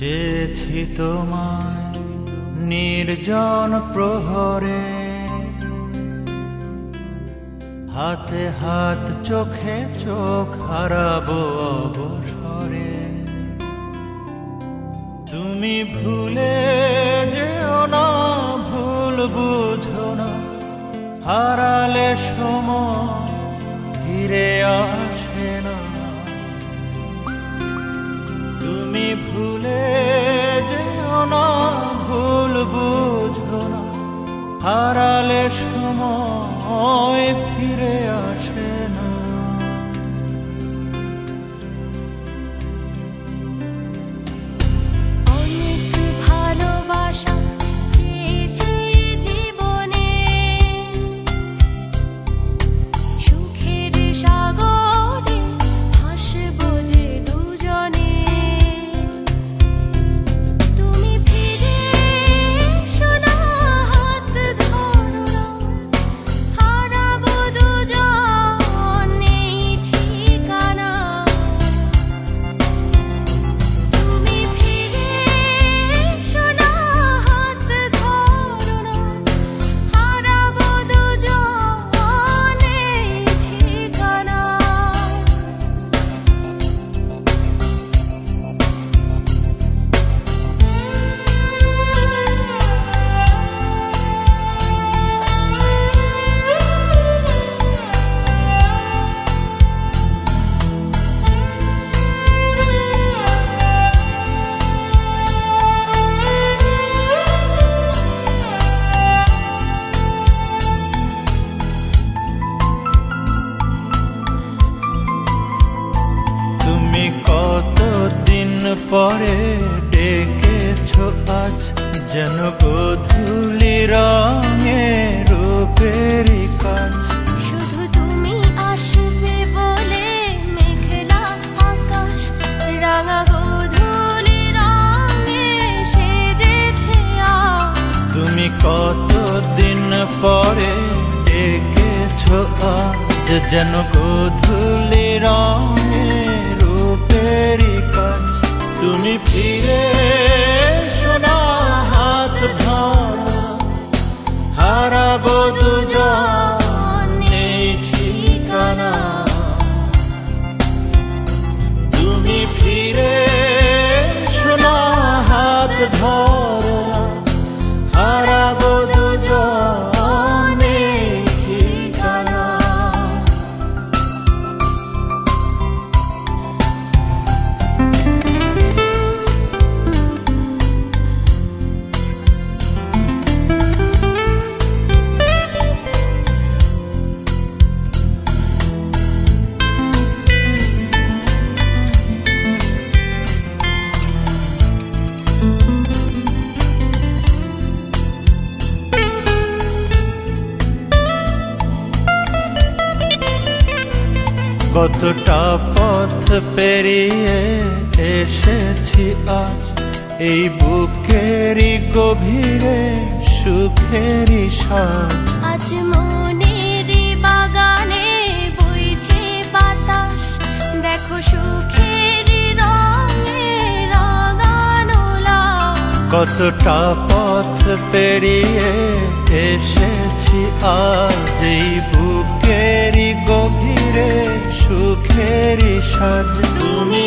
চেয়েছি তোমায় নির্জন প্রহরে, হাতে হাত চোখে চোখ হারাবো অবসরে। তুমি ভুলে যেও না, ভুল বুঝো না, হারালে সময় ফিরে আসে না। তুমি ভুলে যেও না, ভুল বুঝো না, হারালে সময় ফিরে আসে না। অনেক ভালোবাসা চেয়েছি জীবনে, সুখের সাগরে ভাসবো যে দুজনে। তুমি ফিরে এসো না, হাত ধরো না, হারাবো দুজন এই ঠিকানা। তুমি ফিরে এসো না, হাত ধরো না, হারাবো দুজন এই ঠিকানা। তুমি কতদিন পরে ডেকেছো আজ, যেন গোধূলি রঙে রূপেরই কাজ। শুধু তুমি আসবে বলে মেঘলা আকাশ রাঙা গোধূলি রঙে সেজেছে আজ। তুমি কতদিন পরে ডেকেছো আজ, যেন গোধূলি রঙে রূপেরই কাজ। তুমি ফিরে এসো না, হাত ধরো, হারাবো দুজন এই ঠিকানা। তুমি ফিরে এসো না, হাত ধরো, হারাবো দুজন এই ঠিকানা। কতটা পথ পেরিয়ে এসেছি আজ, এই বুকেরই গভীরে সুখেরই সাজ। আজ মনের বাগানে বইছে বাতাস, দেখো সুখের রঙে রাঙানো লাল। কতটা পথ পেরিয়ে এসেছি আজ, এই বুকেরই গভীরে সুখেরই সাজ। তুমি